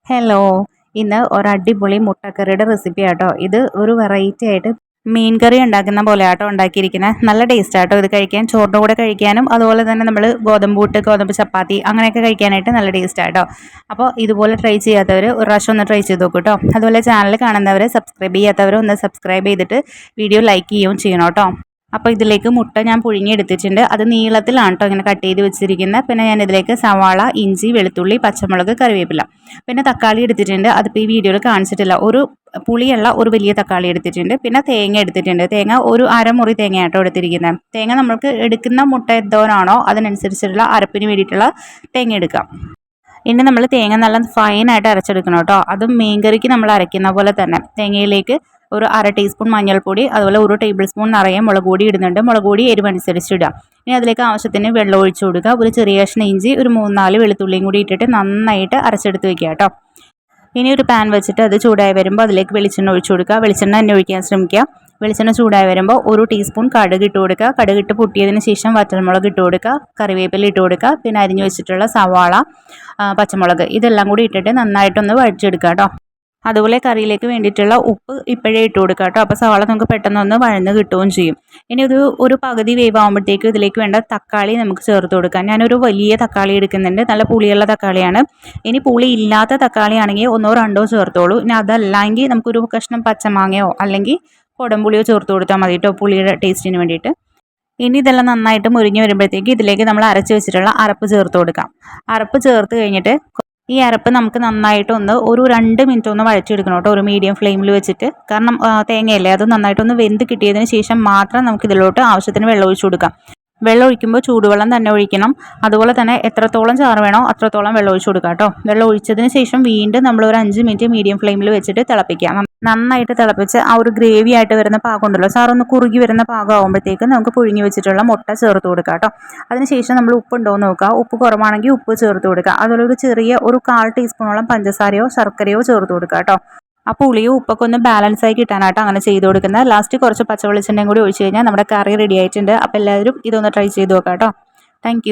Hello, ഇന്ന് ഒരു അടിപൊളി മുട്ടക്കറിയുടെ റെസിപ്പി ആട്ടോ. ഇത് ഒരു വെറൈറ്റി ആയിട്ട് മീൻ കറി ഉണ്ടാക്കുന്ന പോലെ ആട്ടോ ഉണ്ടാക്കിയിരിക്കുന്നത്. നല്ല ടേസ്റ്റ് ആട്ടോ ഇത് കഴിക്കാൻ, ചോറിൻ്റെ കൂടെ കഴിക്കാനും അതുപോലെ തന്നെ നമ്മൾ ഗോതമ്പ് പുട്ട്, ഗോതമ്പ് ചപ്പാത്തി അങ്ങനെയൊക്കെ കഴിക്കാനായിട്ട് നല്ല ടേസ്റ്റ് ആട്ടോ. അപ്പോൾ ഇതുപോലെ ട്രൈ ചെയ്യാത്തവർ ഒരു പ്രാവശ്യം ഒന്ന് ട്രൈ ചെയ്ത് നോക്കൂ കേട്ടോ. അതുപോലെ ചാനൽ കാണുന്നവർ, സബ്സ്ക്രൈബ് ചെയ്യാത്തവർ ഒന്ന് സബ്സ്ക്രൈബ് ചെയ്തിട്ട് വീഡിയോ ലൈക്ക് ചെയ്യുകയും ചെയ്യണം കേട്ടോ. അപ്പോൾ ഇതിലേക്ക് മുട്ട ഞാൻ പുഴുങ്ങിയെടുത്തിട്ടുണ്ട്. അത് നീളത്തിലാണ് കേട്ടോ ഇങ്ങനെ കട്ട് ചെയ്ത് വെച്ചിരിക്കുന്നത്. പിന്നെ ഞാൻ ഇതിലേക്ക് സവാള, ഇഞ്ചി, വെളുത്തുള്ളി, പച്ചമുളക്, കറിവേപ്പില, പിന്നെ തക്കാളി എടുത്തിട്ടുണ്ട്. അതിപ്പോൾ ഈ വീഡിയോയിൽ കാണിച്ചിട്ടില്ല. ഒരു പുളിയുള്ള ഒരു വലിയ തക്കാളി എടുത്തിട്ടുണ്ട്. പിന്നെ തേങ്ങ എടുത്തിട്ടുണ്ട്. തേങ്ങ ഒരു അരമുറി തേങ്ങയാട്ടോ എടുത്തിരിക്കുന്നത്. തേങ്ങ നമ്മൾക്ക് എടുക്കുന്ന മുട്ട എന്തോരാണോ അതിനനുസരിച്ചിട്ടുള്ള അരപ്പിന് വേണ്ടിയിട്ടുള്ള തേങ്ങ എടുക്കാം. ഇനി നമ്മൾ തേങ്ങ നല്ല ഫൈനായിട്ട് അരച്ചെടുക്കണം കേട്ടോ. അതും മീൻ കറിക്ക് നമ്മൾ അരയ്ക്കുന്ന പോലെ തന്നെ. തേങ്ങയിലേക്ക് ഒരു അര ടീസ്പൂൺ മഞ്ഞൾപ്പൊടി, അതുപോലെ ഒരു ടേബിൾ സ്പൂൺ നിറയെ മുളക് പൊടി ഇടുന്നുണ്ട്. മുളക് പൊടി എരിവനുസരിച്ച് ഇടുക. ഇനി അതിലേക്ക് ആവശ്യത്തിന് വെള്ളം ഒഴിച്ചു കൊടുക്കുക. ഒരു ചെറിയ കഷ്ണം ഇഞ്ചി, ഒരു 3-4 വെളുത്തുള്ളിയും കൂടി ഇട്ടിട്ട് നന്നായിട്ട് അരച്ചെടുത്ത് വെക്കുക കേട്ടോ. ഇനി ഒരു പാൻ വെച്ചിട്ട് അത് ചൂടായി വരുമ്പോൾ അതിലേക്ക് വെളിച്ചെണ്ണ ഒഴിച്ചു കൊടുക്കുക. വെളിച്ചെണ്ണ തന്നെ ഒഴിക്കാൻ ശ്രമിക്കുക. വെളിച്ചെണ്ണ ചൂടായി വരുമ്പോൾ ഒരു ടീസ്പൂൺ കടുക് ഇട്ട് കൊടുക്കുക. കടുകിട്ട് പൊട്ടിയതിന് ശേഷം വറ്റൽമുളക് ഇട്ട് കൊടുക്കുക. കറിവേപ്പില ഇട്ട് കൊടുക്കുക. പിന്നെ അരിഞ്ഞു വെച്ചിട്ടുള്ള സവാള, പച്ചമുളക് ഇതെല്ലാം കൂടി ഇട്ടിട്ട് നന്നായിട്ടൊന്ന് വഴച്ചെടുക്കുക കേട്ടോ. അതുപോലെ കറിയിലേക്ക് വേണ്ടിയിട്ടുള്ള ഉപ്പ് ഇപ്പോഴേ ഇട്ട് കൊടുക്കുക കേട്ടോ. അപ്പോൾ സവാള നമുക്ക് പെട്ടെന്നൊന്ന് വഴന്ന് കിട്ടുകയും ചെയ്യും. ഇനി ഒരു പകുതി വേവാകുമ്പോഴത്തേക്കും ഇതിലേക്ക് വേണ്ട തക്കാളി നമുക്ക് ചേർത്ത് കൊടുക്കാം. ഞാനൊരു വലിയ തക്കാളി എടുക്കുന്നുണ്ട്. നല്ല പുളിയുള്ള തക്കാളിയാണ്. ഇനി പുളി ഇല്ലാത്ത തക്കാളി ആണെങ്കിൽ 1-2 ചേർത്തോളൂ. ഇനി അതല്ലെങ്കിൽ നമുക്കൊരു കഷ്ണം പച്ചമാങ്ങയോ അല്ലെങ്കിൽ കുടംപുളിയോ ചേർത്ത് കൊടുത്താൽ മതി കേട്ടോ, പുളിയുടെ ടേസ്റ്റിന് വേണ്ടിയിട്ട്. ഇനി ഇതെല്ലാം നന്നായിട്ട് മുരിഞ്ഞ് വരുമ്പോഴത്തേക്ക് ഇതിലേക്ക് നമ്മൾ അരച്ച് വെച്ചിട്ടുള്ള അരപ്പ് ചേർത്ത് കൊടുക്കാം. അരപ്പ് ചേർത്ത് കഴിഞ്ഞിട്ട് ഈ അരപ്പ് നമുക്ക് നന്നായിട്ടൊന്ന് ഒരു 2 മിനിറ്റ് ഒന്ന് വഴച്ചെടുക്കണം കേട്ടോ, ഒരു മീഡിയം ഫ്ലെയിമിൽ വെച്ചിട്ട്. കാരണം തേങ്ങയല്ലേ, അത് നന്നായിട്ടൊന്ന് വെന്ത് കിട്ടിയതിന് ശേഷം മാത്രം നമുക്ക് ഇതിലോട്ട് ആവശ്യത്തിന് വെള്ളം ഒഴിച്ചു കൊടുക്കാം. വെള്ളം ഒഴിക്കുമ്പോൾ ചൂടുവെള്ളം തന്നെ ഒഴിക്കണം. അതുപോലെ തന്നെ എത്രത്തോളം ചാറ് വേണോ അത്രത്തോളം വെള്ളം ഒഴിച്ചു കൊടുക്കാം കേട്ടോ. വെള്ളം ഒഴിച്ചതിന് ശേഷം വീണ്ടും നമ്മൾ ഒരു 5 മിനിറ്റ് മീഡിയം ഫ്ലെയിമിൽ വെച്ചിട്ട് തിളപ്പിക്കാം. നന്നായിട്ട് തിളപ്പിച്ച് ആ ഒരു ഗ്രേവി ആയിട്ട് വരുന്ന പാകം ഉണ്ടല്ലോ, സാറൊന്ന് കുറുകി വരുന്ന പാകം ആകുമ്പോഴത്തേക്കും നമുക്ക് പുഴുങ്ങി വെച്ചിട്ടുള്ള മുട്ട ചേർത്ത് കൊടുക്കാം കേട്ടോ. അതിനുശേഷം നമ്മൾ ഉപ്പ് ഉണ്ടോ എന്ന് നോക്കുക. ഉപ്പ് കുറവാണെങ്കിൽ ഉപ്പ് ചേർത്ത് കൊടുക്കുക. അതുപോലെ ഒരു ചെറിയ ഒരു 1/4 ടീസ്പൂണോളം പഞ്ചസാരയോ ശർക്കരയോ ചേർത്ത് കൊടുക്കുക കേട്ടോ. ആ പുളിയും ഉപ്പൊക്കെ ഒന്ന് ബാലൻസ് ആയി കിട്ടാനായിട്ട് അങ്ങനെ ചെയ്ത് കൊടുക്കുന്നത്. ലാസ്റ്റ് കുറച്ച് പച്ചവെളിച്ചെണ്ണയും കൂടി ഒഴിച്ച് കഴിഞ്ഞാൽ നമ്മുടെ കറി റെഡി ആയിട്ടുണ്ട്. അപ്പോൾ എല്ലാവരും ഇതൊന്ന് ട്രൈ ചെയ്ത് നോക്കാം കേട്ടോ. താങ്ക്